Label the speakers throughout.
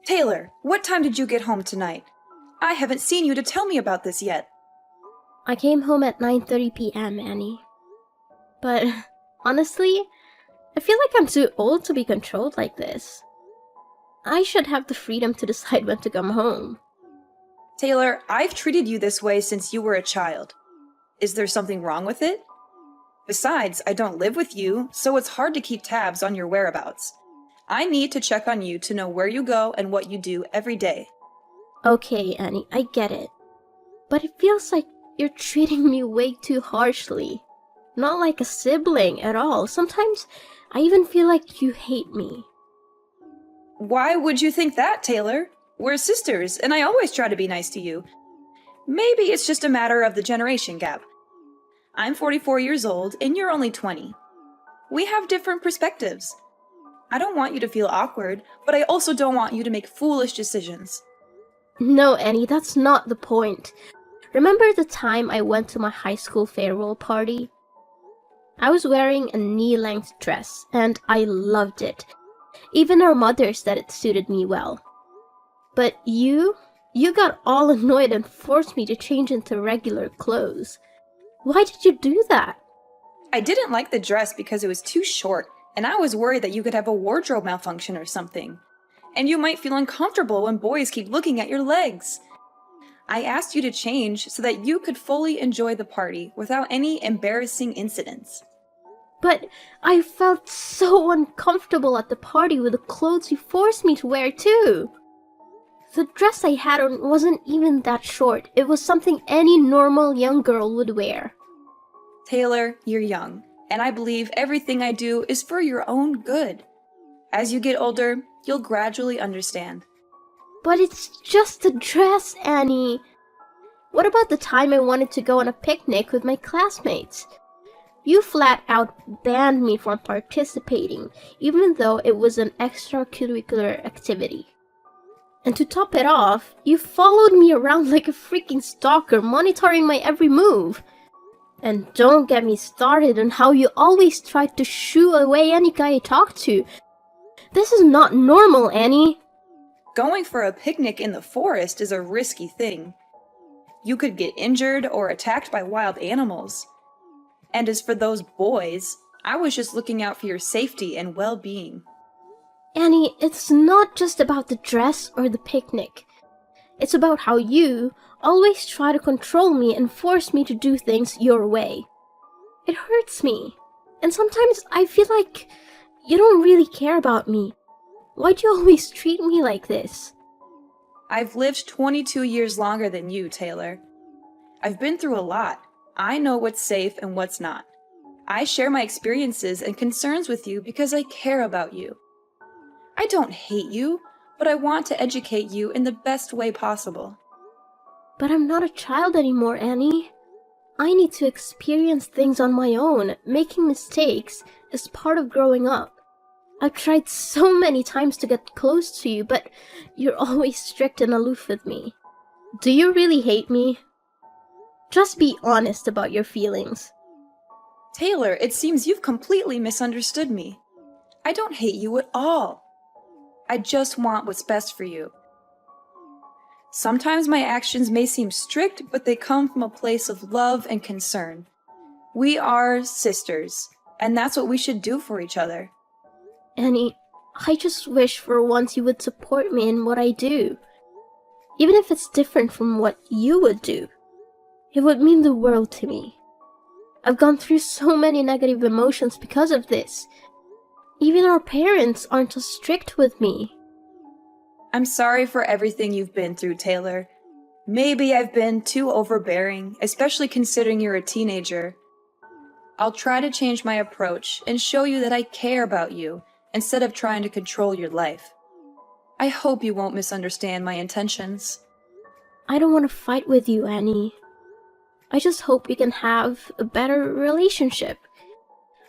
Speaker 1: Taylor, what time did you get home tonight? I haven't seen you to tell me about this yet.
Speaker 2: I came home at 9:30 p.m., Annie. But honestly, I feel like I'm too old to be controlled like this. I should have the freedom to decide when to come home.
Speaker 1: Taylor, I've treated you this way since you were a child. Is there something wrong with it? Besides, I don't live with you, so it's hard to keep tabs on your whereabouts. I need to check on you to know where you go and what you do every day.
Speaker 2: Okay, Annie, I get it. But it feels like you're treating me way too harshly. Not like a sibling at all. Sometimes I even feel like you hate me.
Speaker 1: Why would you think that, Taylor? We're sisters, and I always try to be nice to you. Maybe it's just a matter of the generation gap. I'm 44 years old, and you're only 20. We have different perspectives. I don't want you to feel awkward, but I also don't want you to make foolish decisions.
Speaker 2: No, Annie, that's not the point. Remember the time I went to my high school farewell party? I was wearing a knee-length dress, and I loved it. Even our mother said it suited me well. But you got all annoyed and forced me to change into regular clothes. Why did you do that?
Speaker 1: I didn't like the dress because it was too short, and I was worried that you could have a wardrobe malfunction or something. And you might feel uncomfortable when boys keep looking at your legs. I asked you to change so that you could fully enjoy the party without any embarrassing incidents.
Speaker 2: But I felt so uncomfortable at the party with the clothes you forced me to wear too. The dress I had on wasn't even that short. It was something any normal young girl would wear.
Speaker 1: Taylor, you're young, and I believe everything I do is for your own good. As you get older, you'll gradually understand.
Speaker 2: But it's just a dress, Annie. What about the time I wanted to go on a picnic with my classmates? You flat out banned me from participating, even though it was an extracurricular activity. And to top it off, you followed me around like a freaking stalker, monitoring my every move. And don't get me started on how you always tried to shoo away any guy I talked to. This is not normal, Annie.
Speaker 1: Going for a picnic in the forest is a risky thing. You could get injured or attacked by wild animals. And as for those boys, I was just looking out for your safety and well-being.
Speaker 2: Annie, it's not just about the dress or the picnic. It's about how you always try to control me and force me to do things your way. It hurts me. And sometimes I feel like you don't really care about me. Why do you always treat me like this?
Speaker 1: I've lived 22 years longer than you, Taylor. I've been through a lot. I know what's safe and what's not. I share my experiences and concerns with you because I care about you. I don't hate you, but I want to educate you in the best way possible.
Speaker 2: But I'm not a child anymore, Annie. I need to experience things on my own. Making mistakes is part of growing up. I've tried so many times to get close to you, but you're always strict and aloof with me. Do you really hate me? Just be honest about your feelings.
Speaker 1: Taylor, it seems you've completely misunderstood me. I don't hate you at all. I just want what's best for you. Sometimes my actions may seem strict, but they come from a place of love and concern. We are sisters, and that's what we should do for each other.
Speaker 2: Annie, I just wish for once you would support me in what I do. Even if it's different from what you would do. It would mean the world to me. I've gone through so many negative emotions because of this. Even our parents aren't as strict with me.
Speaker 1: I'm sorry for everything you've been through, Taylor. Maybe I've been too overbearing, especially considering you're a teenager. I'll try to change my approach and show you that I care about you instead of trying to control your life. I hope you won't misunderstand my intentions.
Speaker 2: I don't want to fight with you, Annie. I just hope we can have a better relationship.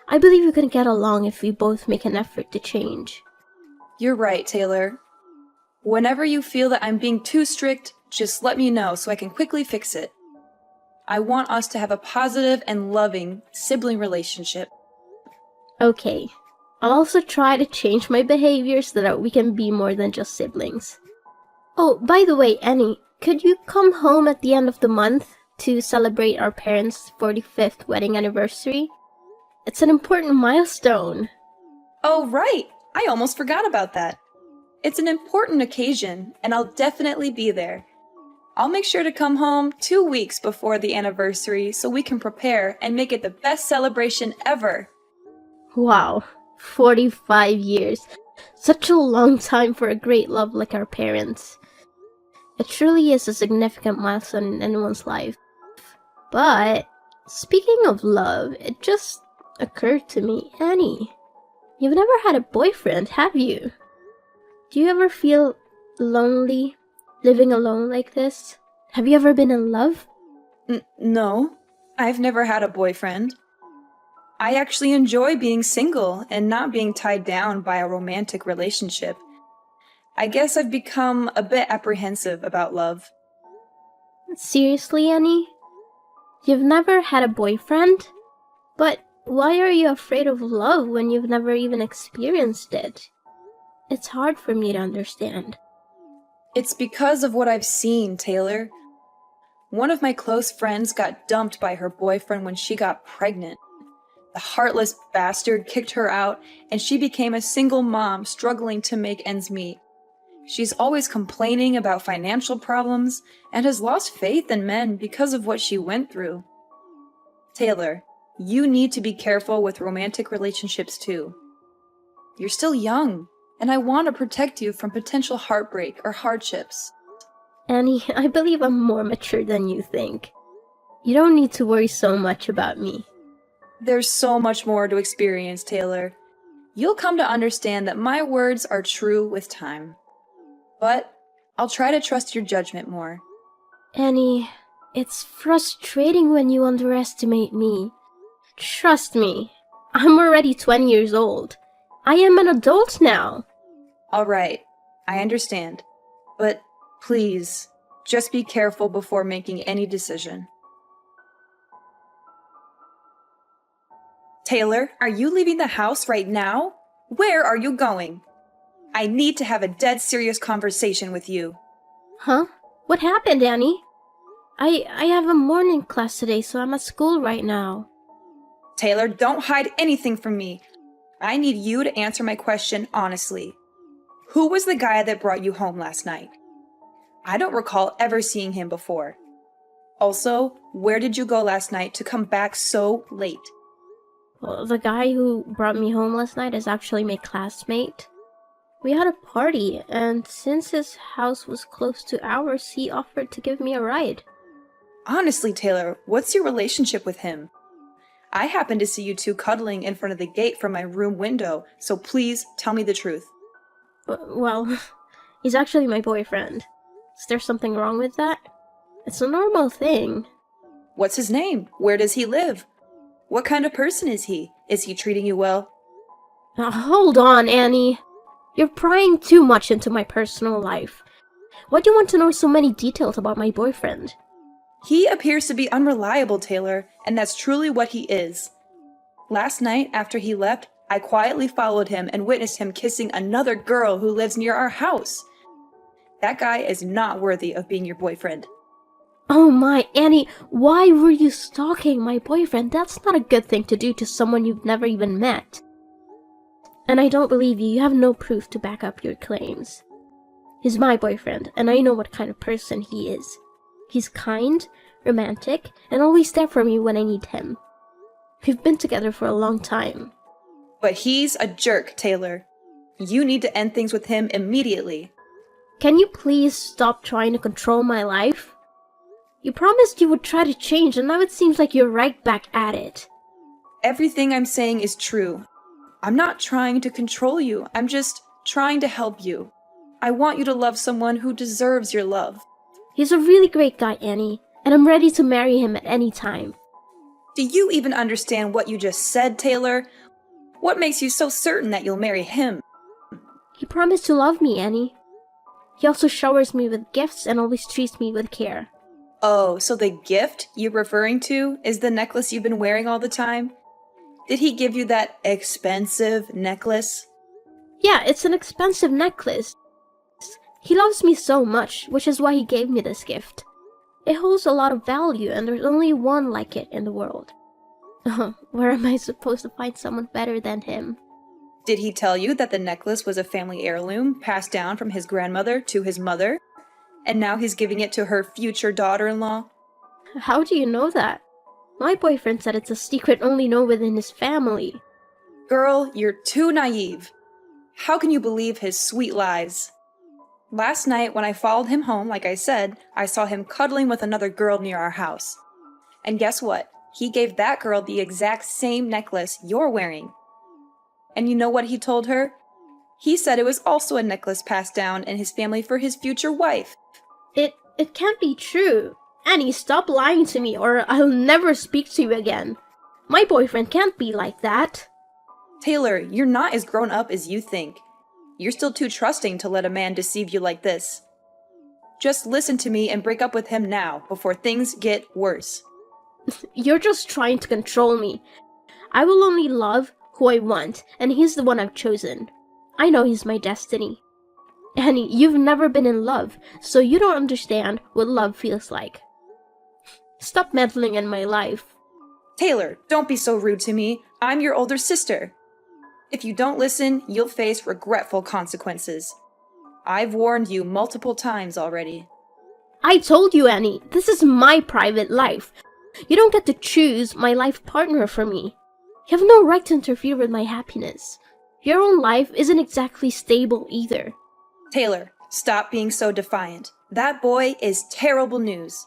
Speaker 2: I believe we can get along if we both make an effort to change.
Speaker 1: You're right, Taylor. Whenever you feel that I'm being too strict, just let me know so I can quickly fix it. I want us to have a positive and loving sibling relationship.
Speaker 2: Okay, I'll also try to change my behavior so that we can be more than just siblings. Oh, by the way, Annie, could you come home at the end of the month to celebrate our parents' 45th wedding anniversary? It's an important milestone.
Speaker 1: Oh, right! I almost forgot about that. It's an important occasion, and I'll definitely be there. I'll make sure to come home 2 weeks before the anniversary so we can prepare and make it the best celebration ever.
Speaker 2: Wow, 45 years. Such a long time for a great love like our parents. It truly is a significant milestone in anyone's life. But, speaking of love, it just occurred to me, Annie, you've never had a boyfriend, have you? Do you ever feel lonely, living alone like this? Have you ever been in love?
Speaker 1: No, I've never had a boyfriend. I actually enjoy being single and not being tied down by a romantic relationship. I guess I've become a bit apprehensive about love.
Speaker 2: Seriously, Annie? You've never had a boyfriend? But why are you afraid of love when you've never even experienced it? It's hard for me to understand.
Speaker 1: It's because of what I've seen, Taylor. One of my close friends got dumped by her boyfriend when she got pregnant. The heartless bastard kicked her out, and she became a single mom struggling to make ends meet. She's always complaining about financial problems and has lost faith in men because of what she went through. Taylor, you need to be careful with romantic relationships too. You're still young, and I want to protect you from potential heartbreak or hardships.
Speaker 2: Annie, I believe I'm more mature than you think. You don't need to worry so much about me.
Speaker 1: There's so much more to experience, Taylor. You'll come to understand that my words are true with time. But I'll try to trust your judgment more.
Speaker 2: Annie, it's frustrating when you underestimate me. Trust me, I'm already 20 years old. I am an adult now.
Speaker 1: All right, I understand. But please, just be careful before making any decision. Taylor, are you leaving the house right now? Where are you going? I need to have a dead serious conversation with you.
Speaker 2: Huh? What happened, Annie? I have a morning class today, so I'm at school right now.
Speaker 1: Taylor, don't hide anything from me. I need you to answer my question honestly. Who was the guy that brought you home last night? I don't recall ever seeing him before. Also, where did you go last night to come back so late?
Speaker 2: Well, the guy who brought me home last night is actually my classmate. We had a party, and since his house was close to ours, he offered to give me a ride.
Speaker 1: Honestly, Taylor, what's your relationship with him? I happened to see you two cuddling in front of the gate from my room window, so please tell me the truth.
Speaker 2: Well, he's actually my boyfriend. Is there something wrong with that? It's a normal thing.
Speaker 1: What's his name? Where does he live? What kind of person is he? Is he treating you well?
Speaker 2: Now, hold on, Annie. You're prying too much into my personal life. Why do you want to know so many details about my boyfriend?
Speaker 1: He appears to be unreliable, Taylor, and that's truly what he is. Last night, after he left, I quietly followed him and witnessed him kissing another girl who lives near our house. That guy is not worthy of being your boyfriend.
Speaker 2: Oh my, Annie, why were you stalking my boyfriend? That's not a good thing to do to someone you've never even met. And I don't believe you. You have no proof to back up your claims. He's my boyfriend, and I know what kind of person he is. He's kind, romantic, and always there for me when I need him. We've been together for a long time.
Speaker 1: But he's a jerk, Taylor. You need to end things with him immediately.
Speaker 2: Can you please stop trying to control my life? You promised you would try to change, and now it seems like you're right back at it.
Speaker 1: Everything I'm saying is true. I'm not trying to control you. I'm just trying to help you. I want you to love someone who deserves your love.
Speaker 2: He's a really great guy, Annie, and I'm ready to marry him at any time.
Speaker 1: Do you even understand what you just said, Taylor? What makes you so certain that you'll marry him?
Speaker 2: He promised to love me, Annie. He also showers me with gifts and always treats me with care.
Speaker 1: Oh, so the gift you're referring to is the necklace you've been wearing all the time? Did he give you that expensive necklace?
Speaker 2: Yeah, it's an expensive necklace. He loves me so much, which is why he gave me this gift. It holds a lot of value, and there's only one like it in the world. Where am I supposed to find someone better than him?
Speaker 1: Did he tell you that the necklace was a family heirloom passed down from his grandmother to his mother, and now he's giving it to her future daughter-in-law?
Speaker 2: How do you know that? My boyfriend said it's a secret only known within his family.
Speaker 1: Girl, you're too naive. How can you believe his sweet lies? Last night, when I followed him home, like I said, I saw him cuddling with another girl near our house. And guess what? He gave that girl the exact same necklace you're wearing. And you know what he told her? He said it was also a necklace passed down in his family for his future wife.
Speaker 2: It can't be true. Annie, stop lying to me or I'll never speak to you again. My boyfriend can't be like that.
Speaker 1: Taylor, you're not as grown up as you think. You're still too trusting to let a man deceive you like this. Just listen to me and break up with him now, before things get worse.
Speaker 2: You're just trying to control me. I will only love who I want, and he's the one I've chosen. I know he's my destiny. Annie, you've never been in love, so you don't understand what love feels like. Stop meddling in my life.
Speaker 1: Taylor, don't be so rude to me. I'm your older sister. If you don't listen, you'll face regretful consequences. I've warned you multiple times already.
Speaker 2: I told you, Annie, this is my private life. You don't get to choose my life partner for me. You have no right to interfere with my happiness. Your own life isn't exactly stable either.
Speaker 1: Taylor, stop being so defiant. That boy is terrible news.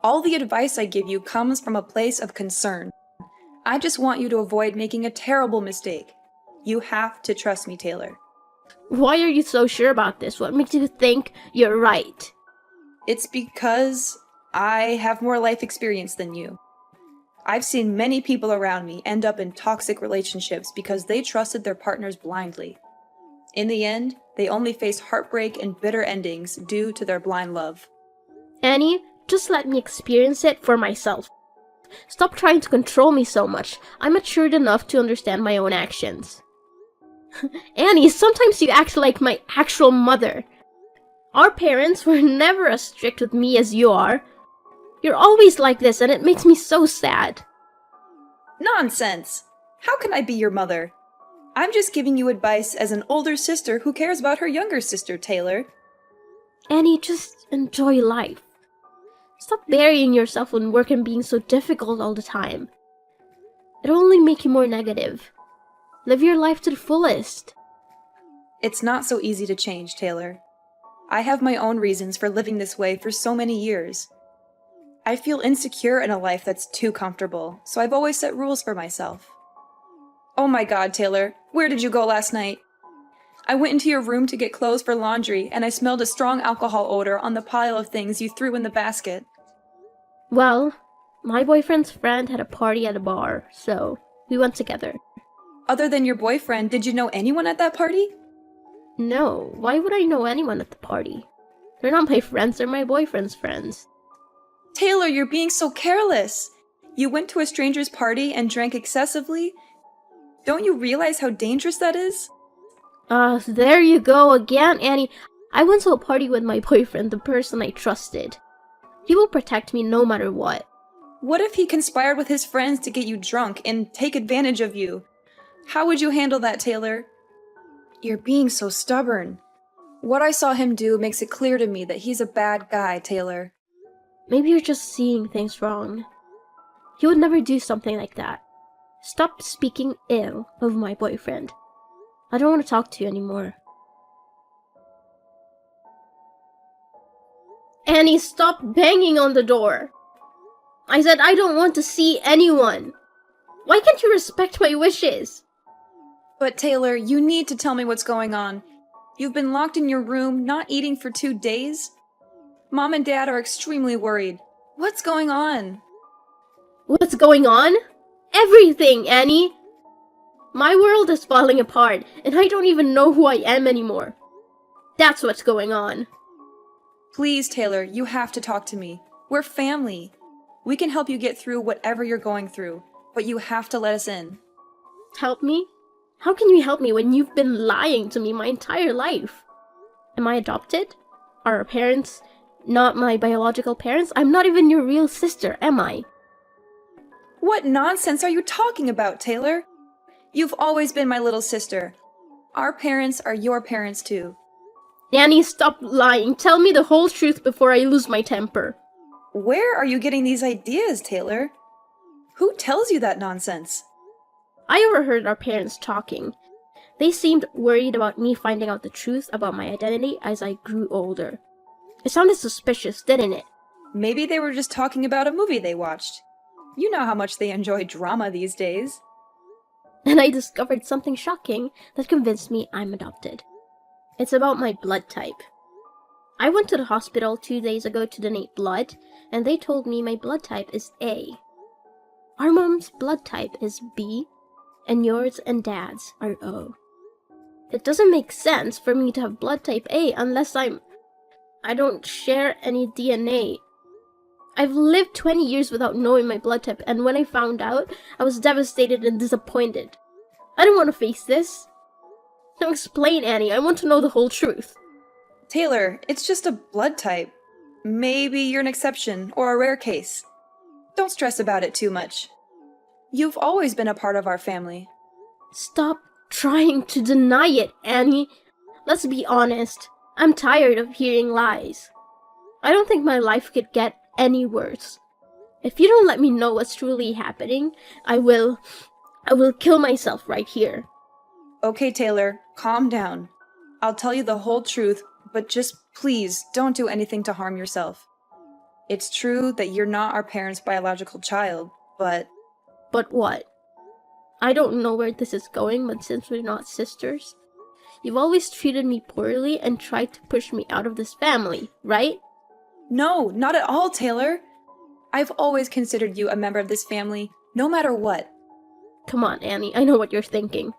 Speaker 1: All the advice I give you comes from a place of concern. I just want you to avoid making a terrible mistake. You have to trust me, Taylor.
Speaker 2: Why are you so sure about this? What makes you think you're right?
Speaker 1: It's because I have more life experience than you. I've seen many people around me end up in toxic relationships because they trusted their partners blindly. In the end, they only faced heartbreak and bitter endings due to their blind love.
Speaker 2: Annie, just let me experience it for myself. Stop trying to control me so much. I'm matured enough to understand my own actions. Annie, sometimes you act like my actual mother. Our parents were never as strict with me as you are. You're always like this, and it makes me so sad.
Speaker 1: Nonsense! How can I be your mother? I'm just giving you advice as an older sister who cares about her younger sister, Taylor.
Speaker 2: Annie, just enjoy life. Stop burying yourself in work and being so difficult all the time. It'll only make you more negative. Live your life to the fullest.
Speaker 1: It's not so easy to change, Taylor. I have my own reasons for living this way for so many years. I feel insecure in a life that's too comfortable, so I've always set rules for myself. Oh my God, Taylor, where did you go last night? I went into your room to get clothes for laundry, and I smelled a strong alcohol odor on the pile of things you threw in the basket.
Speaker 2: Well, my boyfriend's friend had a party at a bar, so we went together.
Speaker 1: Other than your boyfriend, did you know anyone at that party?
Speaker 2: No, why would I know anyone at the party? They're not my friends, they're my boyfriend's friends.
Speaker 1: Taylor, you're being so careless. You went to a stranger's party and drank excessively? Don't you realize how dangerous that is?
Speaker 2: There you go again, Annie. I went to a party with my boyfriend, the person I trusted. He will protect me no matter what.
Speaker 1: What if he conspired with his friends to get you drunk and take advantage of you? How would you handle that, Taylor? You're being so stubborn. What I saw him do makes it clear to me that he's a bad guy, Taylor.
Speaker 2: Maybe you're just seeing things wrong. He would never do something like that. Stop speaking ill of my boyfriend. I don't want to talk to you anymore. Annie, stop banging on the door. I said I don't want to see anyone. Why can't you respect my wishes?
Speaker 1: But Taylor, you need to tell me what's going on. You've been locked in your room, not eating for 2 days? Mom and Dad are extremely worried. What's going on?
Speaker 2: What's going on? Everything, Annie! My world is falling apart, and I don't even know who I am anymore. That's what's going on.
Speaker 1: Please, Taylor, you have to talk to me. We're family. We can help you get through whatever you're going through, but you have to let us in.
Speaker 2: Help me? How can you help me when you've been lying to me my entire life? Am I adopted? Are our parents not my biological parents? I'm not even your real sister, am I?
Speaker 1: What nonsense are you talking about, Taylor? You've always been my little sister. Our parents are your parents too.
Speaker 2: Annie, stop lying. Tell me the whole truth before I lose my temper.
Speaker 1: Where are you getting these ideas, Taylor? Who tells you that nonsense?
Speaker 2: I overheard our parents talking. They seemed worried about me finding out the truth about my identity as I grew older. It sounded suspicious, didn't it?
Speaker 1: Maybe they were just talking about a movie they watched. You know how much they enjoy drama these days.
Speaker 2: And I discovered something shocking that convinced me I'm adopted. It's about my blood type. I went to the hospital 2 days ago to donate blood, and they told me my blood type is A. Our mom's blood type is B, and yours and dad's are O. It doesn't make sense for me to have blood type A unless I don't share any DNA. I've lived 20 years without knowing my blood type, and when I found out, I was devastated and disappointed. I don't want to face this. Now explain, Annie. I want to know the whole truth.
Speaker 1: Taylor, it's just a blood type. Maybe you're an exception or a rare case. Don't stress about it too much. You've always been a part of our family.
Speaker 2: Stop trying to deny it, Annie. Let's be honest. I'm tired of hearing lies. I don't think my life could get any worse. If you don't let me know what's truly happening, I will kill myself right here.
Speaker 1: Okay, Taylor, calm down. I'll tell you the whole truth, but just please don't do anything to harm yourself. It's true that you're not our parents' biological child, but...
Speaker 2: But what? I don't know where this is going, but since we're not sisters, you've always treated me poorly and tried to push me out of this family, right?
Speaker 1: No, not at all, Taylor. I've always considered you a member of this family, no matter what.
Speaker 2: Come on, Annie, I know what you're thinking.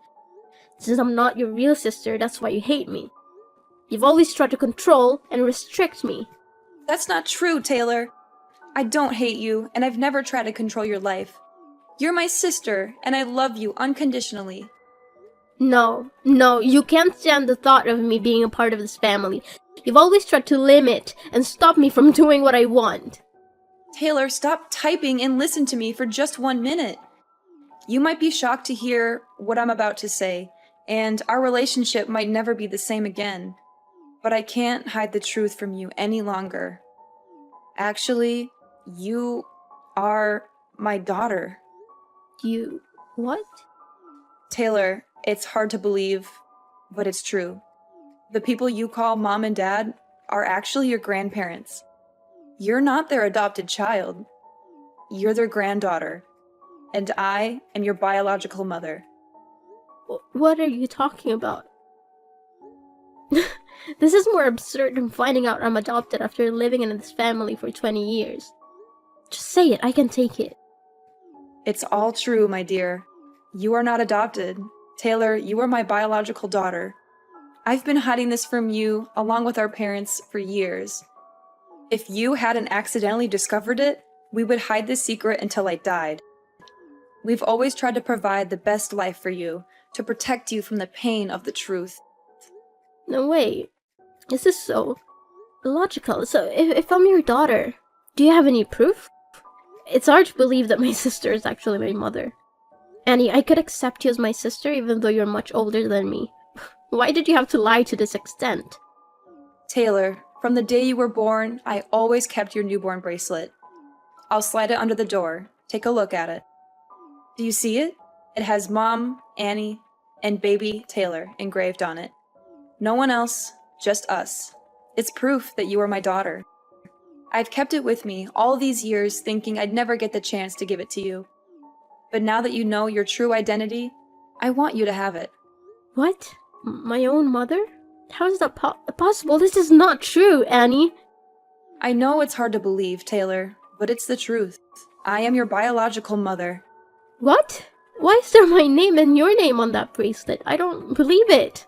Speaker 2: Since I'm not your real sister, that's why you hate me. You've always tried to control and restrict me.
Speaker 1: That's not true, Taylor. I don't hate you, and I've never tried to control your life. You're my sister, and I love you unconditionally.
Speaker 2: No, you can't stand the thought of me being a part of this family. You've always tried to limit and stop me from doing what I want.
Speaker 1: Taylor, stop typing and listen to me for just 1 minute. You might be shocked to hear what I'm about to say, and our relationship might never be the same again. But I can't hide the truth from you any longer. Actually, you are my daughter.
Speaker 2: You... what?
Speaker 1: Taylor, it's hard to believe, but it's true. The people you call mom and dad are actually your grandparents. You're not their adopted child. You're their granddaughter. And I am your biological mother.
Speaker 2: What are you talking about? This is more absurd than finding out I'm adopted after living in this family for 20 years. Just say it, I can take it.
Speaker 1: It's all true, my dear. You are not adopted. Taylor, you are my biological daughter. I've been hiding this from you, along with our parents, for years. If you hadn't accidentally discovered it, we would hide this secret until I died. We've always tried to provide the best life for you, to protect you from the pain of the truth.
Speaker 2: No, wait. Is this so illogical? So, if I'm your daughter, do you have any proof? It's hard to believe that my sister is actually my mother. Annie, I could accept you as my sister even though you're much older than me. Why did you have to lie to this extent?
Speaker 1: Taylor, from the day you were born, I always kept your newborn bracelet. I'll slide it under the door. Take a look at it. Do you see it? It has Mom, Annie, and baby Taylor engraved on it. No one else, just us. It's proof that you are my daughter. I've kept it with me all these years thinking I'd never get the chance to give it to you. But now that you know your true identity, I want you to have it.
Speaker 2: What? My own mother? How is that possible? This is not true, Annie.
Speaker 1: I know it's hard to believe, Taylor, but it's the truth. I am your biological mother.
Speaker 2: What? Why is there my name and your name on that bracelet? I don't believe it.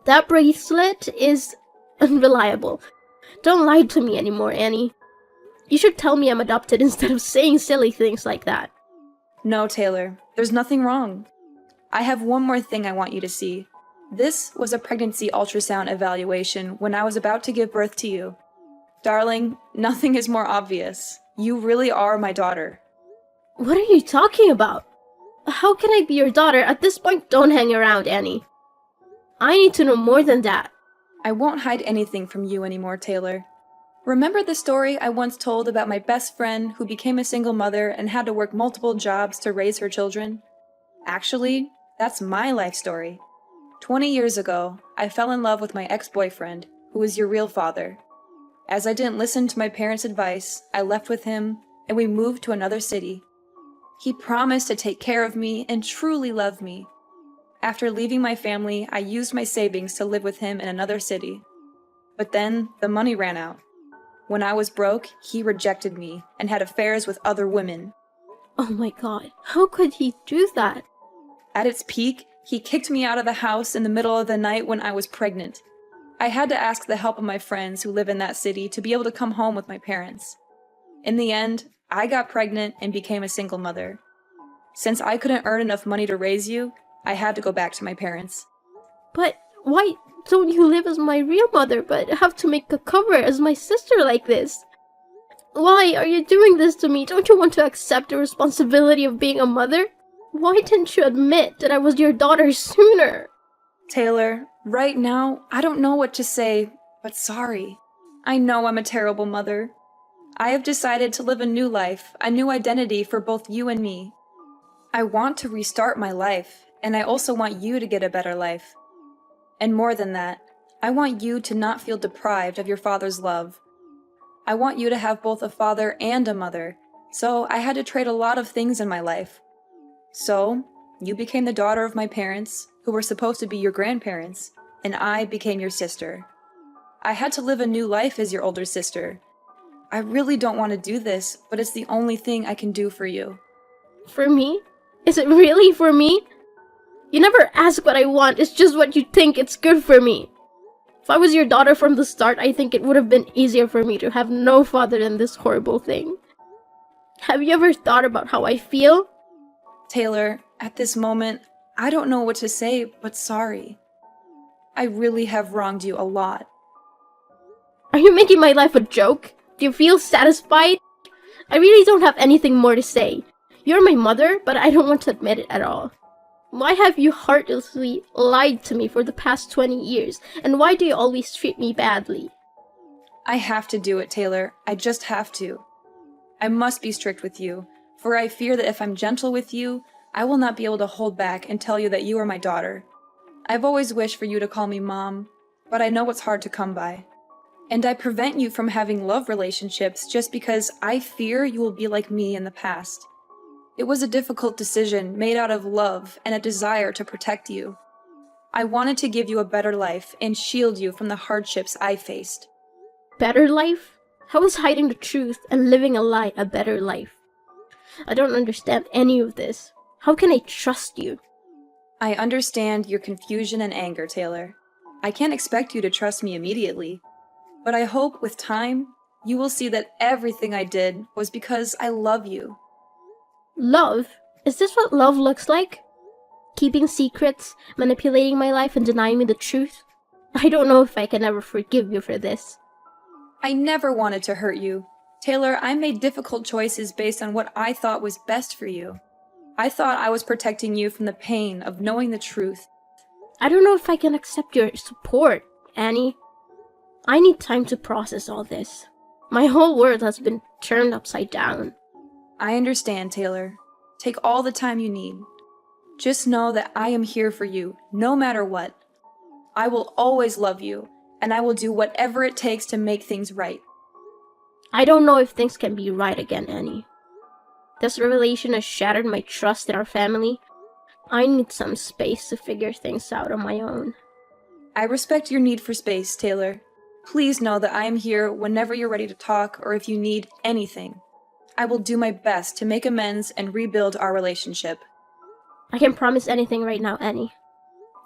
Speaker 2: That bracelet is unreliable. Don't lie to me anymore, Annie. You should tell me I'm adopted instead of saying silly things like that.
Speaker 1: No, Taylor, there's nothing wrong. I have one more thing I want you to see. This was a pregnancy ultrasound evaluation when I was about to give birth to you. Darling, nothing is more obvious. You really are my daughter.
Speaker 2: What are you talking about? How can I be your daughter? At this point, don't hang around, Annie. I need to know more than that.
Speaker 1: I won't hide anything from you anymore, Taylor. Remember the story I once told about my best friend who became a single mother and had to work multiple jobs to raise her children? Actually, that's my life story. 20 years ago, I fell in love with my ex-boyfriend, who was your real father. As I didn't listen to my parents' advice, I left with him, and we moved to another city. He promised to take care of me and truly love me. After leaving my family, I used my savings to live with him in another city. But then, the money ran out. When I was broke, he rejected me and had affairs with other women.
Speaker 2: Oh my god, how could he do that?
Speaker 1: At its peak, he kicked me out of the house in the middle of the night when I was pregnant. I had to ask the help of my friends who live in that city to be able to come home with my parents. In the end, I got pregnant and became a single mother. Since I couldn't earn enough money to raise you, I had to go back to my parents.
Speaker 2: But why don't you live as my real mother but have to make a cover as my sister like this? Why are you doing this to me? Don't you want to accept the responsibility of being a mother? Why didn't you admit that I was your daughter sooner?
Speaker 1: Taylor, right now, I don't know what to say, but sorry. I know I'm a terrible mother. I have decided to live a new life, a new identity for both you and me. I want to restart my life, and I also want you to get a better life. And more than that, I want you to not feel deprived of your father's love. I want you to have both a father and a mother, so I had to trade a lot of things in my life. So, you became the daughter of my parents, who were supposed to be your grandparents, and I became your sister. I had to live a new life as your older sister. I really don't want to do this, but it's the only thing I can do for you.
Speaker 2: For me? Is it really for me? You never ask what I want, it's just what you think it's good for me. If I was your daughter from the start, I think it would have been easier for me to have no father than this horrible thing. Have you ever thought about how I feel?
Speaker 1: Taylor, at this moment, I don't know what to say, but sorry. I really have wronged you a lot.
Speaker 2: Are you making my life a joke? Do you feel satisfied? I really don't have anything more to say. You're my mother, but I don't want to admit it at all. Why have you heartlessly lied to me for the past 20 years? And why do you always treat me badly?
Speaker 1: I have to do it, Taylor. I just have to. I must be strict with you, for I fear that if I'm gentle with you, I will not be able to hold back and tell you that you are my daughter. I've always wished for you to call me Mom, but I know it's hard to come by. And I prevent you from having love relationships just because I fear you will be like me in the past. It was a difficult decision made out of love and a desire to protect you. I wanted to give you a better life and shield you from the hardships I faced.
Speaker 2: Better life? How is hiding the truth and living a lie a better life? I don't understand any of this. How can I trust you?
Speaker 1: I understand your confusion and anger, Taylor. I can't expect you to trust me immediately, but I hope with time, you will see that everything I did was because I love you.
Speaker 2: Love? Is this what love looks like? Keeping secrets, manipulating my life, and denying me the truth? I don't know if I can ever forgive you for this.
Speaker 1: I never wanted to hurt you. Taylor, I made difficult choices based on what I thought was best for you. I thought I was protecting you from the pain of knowing the truth.
Speaker 2: I don't know if I can accept your support, Annie. I need time to process all this. My whole world has been turned upside down.
Speaker 1: I understand, Taylor. Take all the time you need. Just know that I am here for you, no matter what. I will always love you, and I will do whatever it takes to make things right.
Speaker 2: I don't know if things can be right again, Annie. This revelation has shattered my trust in our family. I need some space to figure things out on my own.
Speaker 1: I respect your need for space, Taylor. Please know that I am here whenever you're ready to talk or if you need anything. I will do my best to make amends and rebuild our relationship.
Speaker 2: I can't promise anything right now, Annie.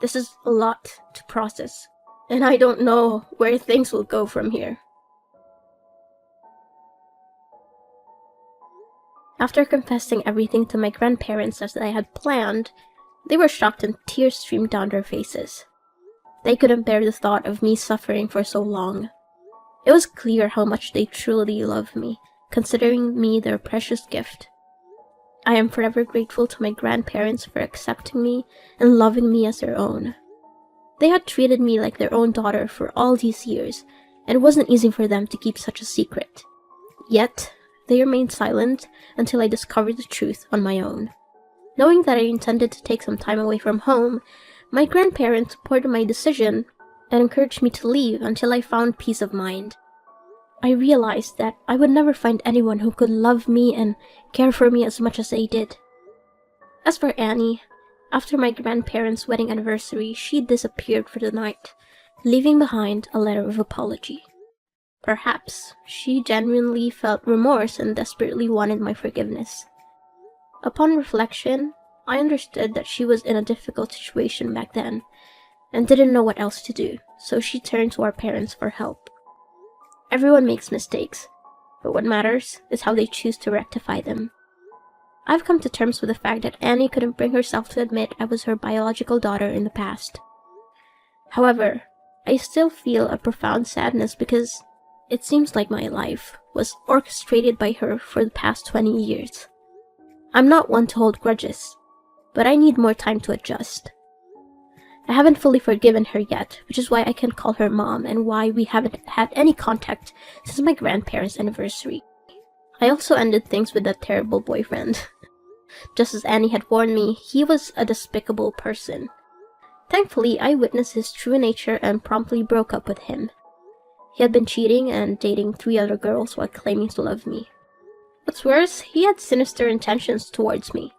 Speaker 2: This is a lot to process, and I don't know where things will go from here. After confessing everything to my grandparents as I had planned, They were shocked and tears streamed down their faces. They couldn't bear the thought of me suffering for so long. It was clear how much they truly loved me, considering me their precious gift. I am forever grateful to my grandparents for accepting me and loving me as their own. They had treated me like their own daughter for all these years, and it wasn't easy for them to keep such a secret. Yet, they remained silent until I discovered the truth on my own. Knowing that I intended to take some time away from home, my grandparents supported my decision and encouraged me to leave until I found peace of mind. I realized that I would never find anyone who could love me and care for me as much as they did. As for Annie, after my grandparents' wedding anniversary, she disappeared for the night, leaving behind a letter of apology. Perhaps she genuinely felt remorse and desperately wanted my forgiveness. Upon reflection, I understood that she was in a difficult situation back then and didn't know what else to do, so she turned to our parents for help. Everyone makes mistakes, but what matters is how they choose to rectify them. I've come to terms with the fact that Annie couldn't bring herself to admit I was her biological daughter in the past. However, I still feel a profound sadness because it seems like my life was orchestrated by her for the past 20 years. I'm not one to hold grudges, but I need more time to adjust. I haven't fully forgiven her yet, which is why I can't call her mom and why we haven't had any contact since my grandparents' anniversary. I also ended things with that terrible boyfriend. Just as Annie had warned me, he was a despicable person. Thankfully, I witnessed his true nature and promptly broke up with him. He had been cheating and dating 3 other girls while claiming to love me. What's worse, he had sinister intentions towards me.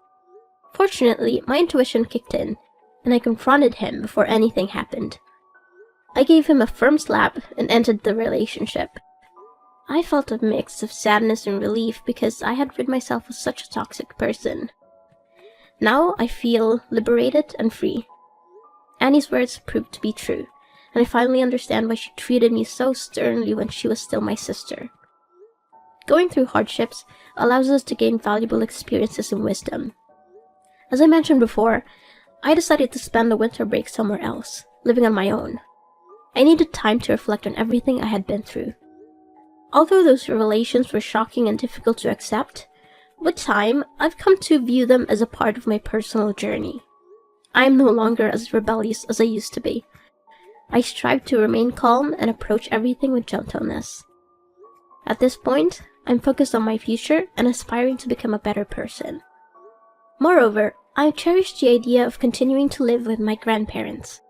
Speaker 2: Fortunately, my intuition kicked in, and I confronted him before anything happened. I gave him a firm slap and ended the relationship. I felt a mix of sadness and relief because I had rid myself of such a toxic person. Now I feel liberated and free. Annie's words proved to be true, and I finally understand why she treated me so sternly when she was still my sister. Going through hardships allows us to gain valuable experiences and wisdom. As I mentioned before, I decided to spend the winter break somewhere else, living on my own. I needed time to reflect on everything I had been through. Although those revelations were shocking and difficult to accept, with time, I've come to view them as a part of my personal journey. I am no longer as rebellious as I used to be. I strive to remain calm and approach everything with gentleness. At this point, I'm focused on my future and aspiring to become a better person. Moreover, I cherish the idea of continuing to live with my grandparents.